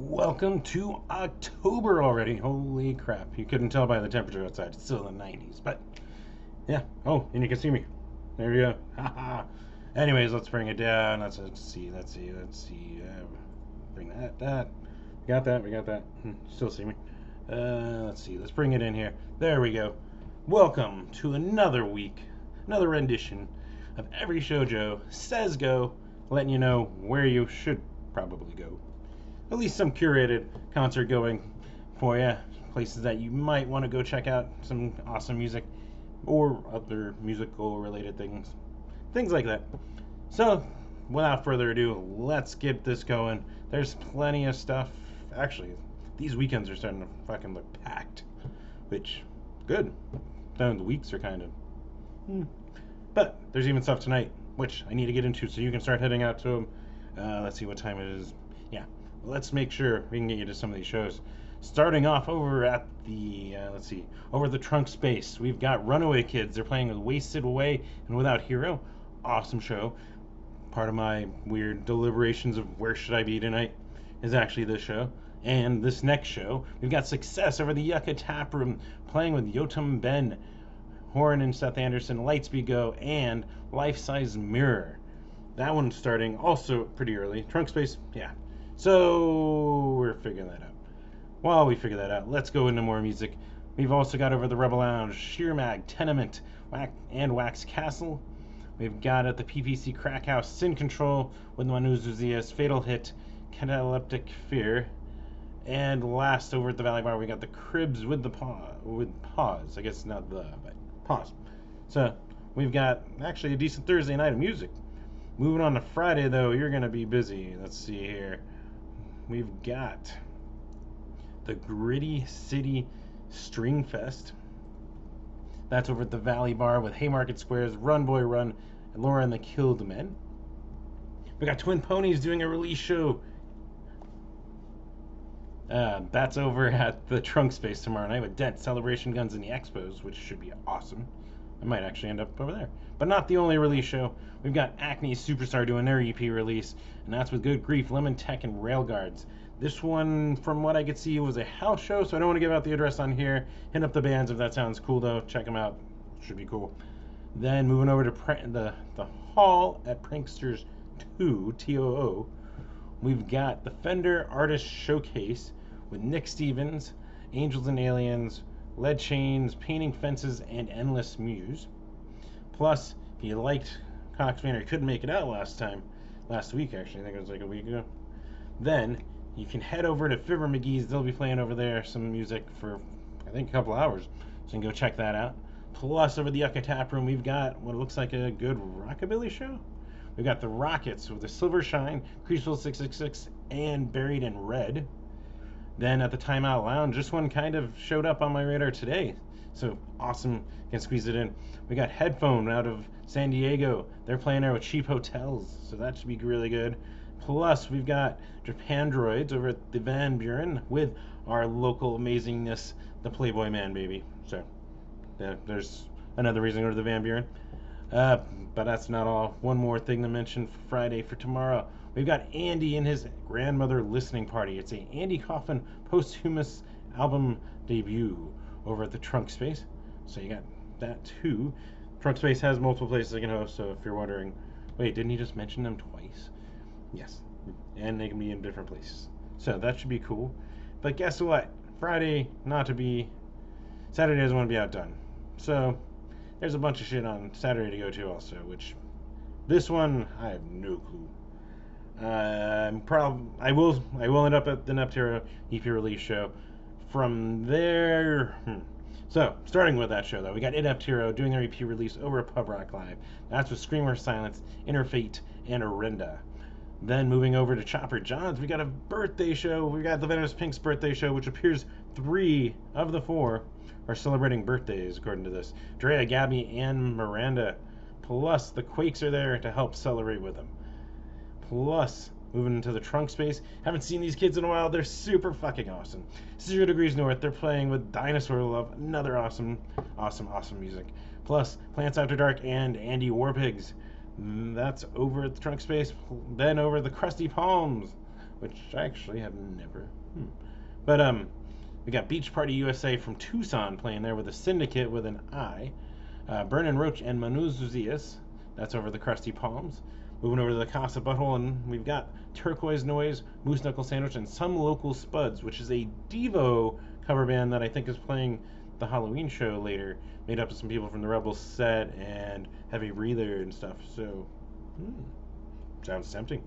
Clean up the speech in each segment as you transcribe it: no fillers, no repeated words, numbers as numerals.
Welcome to October already. Holy crap. You couldn't tell by the temperature outside. It's still in the 90s. But yeah. Oh, and you can see me. There we go. Haha. Anyways, let's bring it down. Let's see. Bring that. We got that. Still see me. Let's see. Let's bring it in here. There we go. Welcome to another week, another rendition of Every Shoujo Says Go, letting you know where you should probably go. At least some curated concert going for you. Places that you might want to go check out some awesome music or other musical related things. Things like that. So, without further ado, let's get this going. There's plenty of stuff. Actually, these weekends are starting to fucking look packed. Which, good. Then the weeks are kind of. But there's even stuff tonight, which I need to get into so you can start heading out to them. Let's see what time it is. Yeah, let's make sure we can get you to some of these shows. Starting off over at the, over the Trunk Space, we've got Runaway Kids. They're playing with Wasted Away and Without Hero. Awesome show. Part of my weird deliberations of where should I be tonight is actually this show. And this next show, we've got Success over the Yucca Tap Room, playing with Yotam Ben, Horn and Seth Anderson, Lightspeed Go, and Life Size Mirror. That one's starting also pretty early. Trunk Space, yeah. So we're figuring that out. While we figure that out, let's go into more music. We've also got over the Rebel Lounge, Sheer Mag, Tenement, and Wax Castle. We've got at the PPC Crack House, Sin Control with Manuzuzias, Fatal Hit, Cataleptic Fear. And last over at the Valley Bar, we got the Cribs with Pause. I guess not the, but Pause. So we've got actually a decent Thursday night of music. Moving on to Friday, though, you're going to be busy. Let's see here. We've got the Gritty City String Fest. That's over at the Valley Bar with Haymarket Squares, Run Boy Run, and Laura and the Killed Men. We got Twin Ponies doing a release show. That's over at the Trunk Space tomorrow night with Dent, Celebration Guns, and the Expos, which should be awesome. I might actually end up over there. But not the only release show. We've got Acne Superstar doing their EP release, and that's with Good Grief, Lemon Tech, and Railguards. This one, from what I could see, was a house show, so I don't want to give out the address on here. Hit up the bands if that sounds cool, though. Check them out. Should be cool. Then moving over to the hall at Pranksters 2, TOO, we've got the Fender Artist Showcase with Nick Stevens, Angels and Aliens, Lead Chains, Painting Fences, and Endless Muse. Plus, if you liked Cox Manor, couldn't make it out last week actually, I think it was like a week ago, then you can head over to Fibber McGee's. They'll be playing over there some music for, I think, a couple hours, so you can go check that out. Plus, over the Yucca Tap Room, we've got what looks like a good rockabilly show. We've got the Rockets with the Silver Shine, Creasville 666, and Buried in Red. Then at the Timeout Lounge, this one kind of showed up on my radar today. So awesome, can squeeze it in. We got Headphone out of San Diego. They're playing there with Cheap Hotels, so that should be really good. Plus, we've got Japan Droids over at the Van Buren with our local amazingness, the Playboy Man Baby. So there's another reason to go to the Van Buren. But that's not all. One more thing to mention for Friday for tomorrow. We've got Andy and his grandmother listening party. It's a Andy Kaufman posthumous album debut over at the Trunk Space. So you got that too. Trunk Space has multiple places I can host, so if you're wondering, wait, didn't he just mention them twice? Yes. And they can be in different places. So that should be cool. But guess what? Friday, not to be. Saturday doesn't want to be outdone. So there's a bunch of shit on Saturday to go to also, which this one I have no clue. I will end up at the Neptero EP release show. From there, so starting with that show though, we got Neptero doing their EP release over at Pub Rock Live. That's with Screamer Silence, Inner Fate, and Orenda. Then moving over to Chopper John's, we got a birthday show. We got the Venomous Pink's birthday show, which appears 3 of the 4 are celebrating birthdays according to this. Drea, Gabby, and Miranda. Plus, the Quakes are there to help celebrate with them. Plus, moving into the Trunk Space. Haven't seen these kids in a while. They're super fucking awesome. 0 Degrees North. They're playing with Dinosaur Love. Another awesome music. Plus, Plants After Dark and Andy Warpigs. That's over at the Trunk Space. Then over at the Krusty Palms which I actually have never. But we got Beach Party USA from Tucson playing there with a Syndicate with an I. Vernon Roach and Manu Zuzias. That's over the Krusty Palms. Moving over to the Casa Butthole, and we've got Turquoise Noise, Moose Knuckle Sandwich, and Some Local Spuds, which is a Devo cover band that I think is playing the Halloween show later, made up of some people from the Rebels set and Heavy Breather and stuff. So, sounds tempting.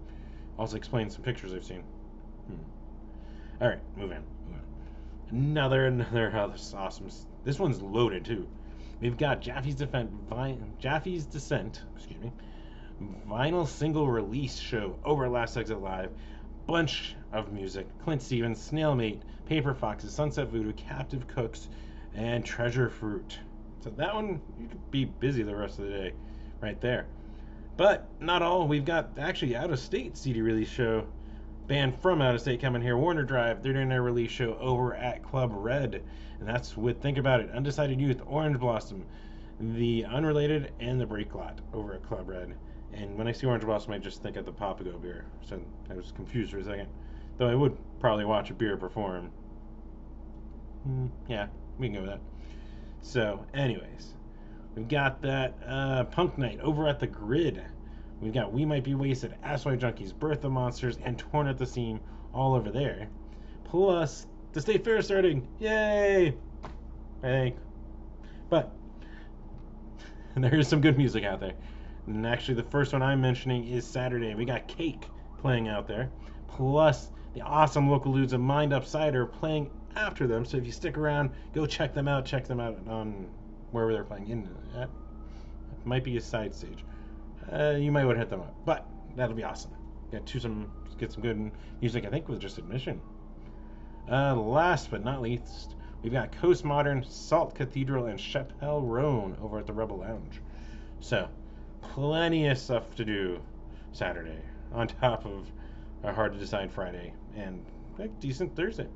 Also explains some pictures I've seen. All right, move on. Another awesome. This one's loaded too. We've got Jaffe's Descent, vinyl single release show over at Last Exit Live. Bunch of music: Clint Stevens, Snailmate, Paper Foxes, Sunset Voodoo, Captive Cooks, and Treasure Fruit. So that one, you could be busy the rest of the day right there. But not all. We've got actually out of state CD release show. Band from out of state coming here, Warner Drive. They're doing their release show over at Club Red, and that's with, think about it, Undecided Youth, Orange Blossom, The Unrelated, and The Break Lot over at Club Red. And when I see Orange Blossom, I just think of the Papago beer, so I was confused for a second. Though I would probably watch a beer perform. Yeah, we can go with that. So, anyways, we've got that Punk Night over at the Grid. We've got We Might Be Wasted, Asswipe Junkies, Birth of Monsters, and Torn at the Seam all over there. Plus, the State Fair starting. Yay! I think. But, there is some good music out there. And actually, the first one I'm mentioning is Saturday. We got Cake playing out there. Plus, the awesome local dudes of Mind Up Cider playing after them. So if you stick around, go check them out. Check them out on wherever they're playing. It might be a side stage. You might want to hit them up, but that'll be awesome. Get some good music, I think, with just admission. Last but not least, we've got Coast Modern, Salt Cathedral, and Chappelle Roan over at the Rebel Lounge. So, plenty of stuff to do Saturday, on top of a hard to decide Friday and a decent Thursday.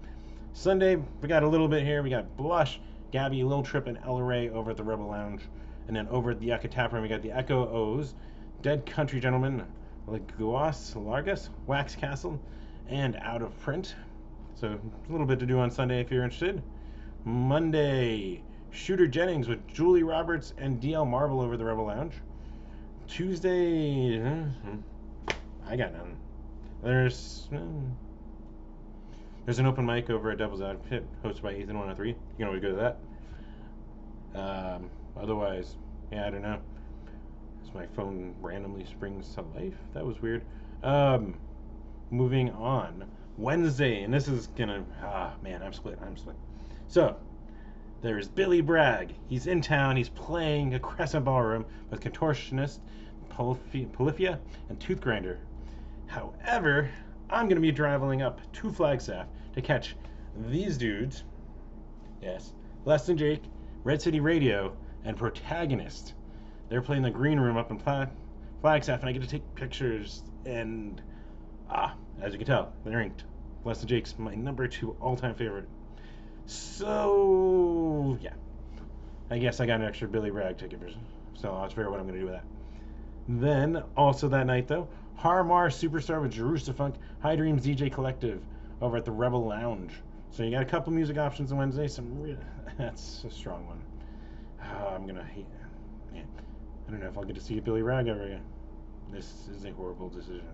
Sunday, we got a little bit here. We got Blush, Gabby, Lil Trip, and El Rey over at the Rebel Lounge. And then over at the Yucca Tap Room, we got the Echo O's, Dead Country Gentlemen, Laguas Largas, Wax Castle, and Out of Print. So a little bit to do on Sunday if you're interested. Monday, Shooter Jennings with Julie Roberts and DL Marble over the Rebel Lounge. Tuesday, I got none. There's an open mic over at Devil's Advocate hosted by Ethan 103. You can always go to that. Otherwise, yeah, I don't know. My phone randomly springs to life. That was weird. Moving on. Wednesday, and this is gonna... man, I'm split. So, there's Billy Bragg. He's in town. He's playing a Crescent Ballroom with Contortionist, Polyphia, and Tooth Grinder. However, I'm gonna be traveling up to Flagstaff to catch these dudes. Yes. Less Than Jake, Red City Radio, and Protagonist. They're playing the Green Room up in Flagstaff, and I get to take pictures, and, as you can tell, they're ranked. Less Than Jake's my number 2 all-time favorite. So, yeah. I guess I got an extra Billy Bragg ticket, so I'll figure out what I'm going to do with that. Then, also that night, though, Harmar Superstar with Jerusafunk, High Dreams DJ Collective over at the Rebel Lounge. So you got a couple music options on Wednesday. That's a strong one. I'm going to hate that. Yeah. I don't know if I'll get to see Billy Bragg ever again. This is a horrible decision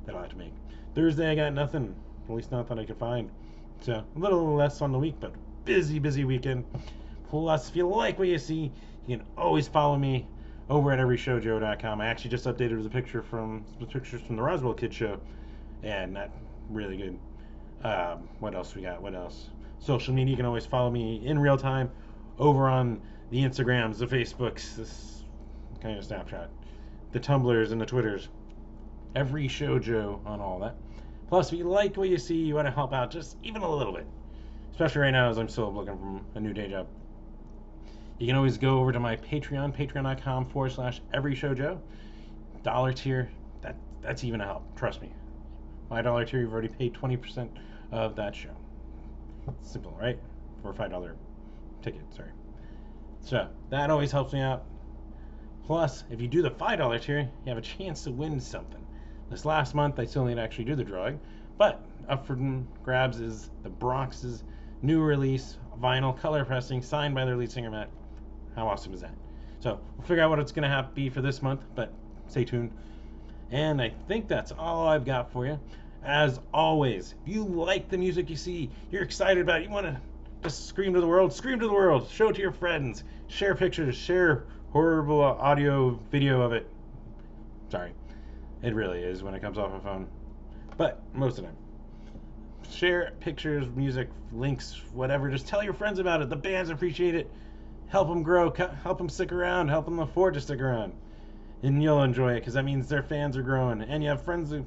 that I'll have to make. Thursday, I got nothing. At least not that I could find. So, a little less on the week, but busy weekend. Plus, if you like what you see, you can always follow me over at everyshowjoe.com. I actually just updated the pictures from the Roswell Kids show, and that's really good. What else we got? What else? Social media, you can always follow me in real time over on the Instagrams, the Facebooks, this kind of Snapchat, the Tumblrs, and the Twitters. Every Show Joe on all that. Plus, if you like what you see, you want to help out just even a little bit, especially right now as I'm still looking for a new day job. You can always go over to my Patreon, patreon.com/everyshowjoe. $1 tier, that's even a help, trust me. My $1 tier, you've already paid 20% of that show. Simple, right? For a $5 ticket, sorry. So, that always helps me out. Plus, if you do the $5 tier, you have a chance to win something. This last month, I still need to actually do the drawing, But up for grabs is the Bronx's new release, vinyl color pressing, signed by their lead singer Matt. How awesome is that? So we'll figure out what it's going to be for this month, but stay tuned. And I think that's all I've got for you. As always, if you like the music you see, you're excited about it, you want to just scream to the world, show it to your friends, share pictures, share horrible audio, video of it. Sorry, it really is when it comes off a phone, but most of the time. Share pictures, music, links, whatever. Just tell your friends about it. The bands appreciate it. Help them grow, help them stick around, help them afford to stick around. And you'll enjoy it because that means their fans are growing and you have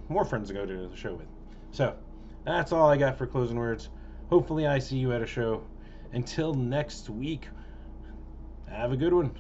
more friends to go to the show with. So that's all I got for closing words. Hopefully I see you at a show. Until next week, have a good one.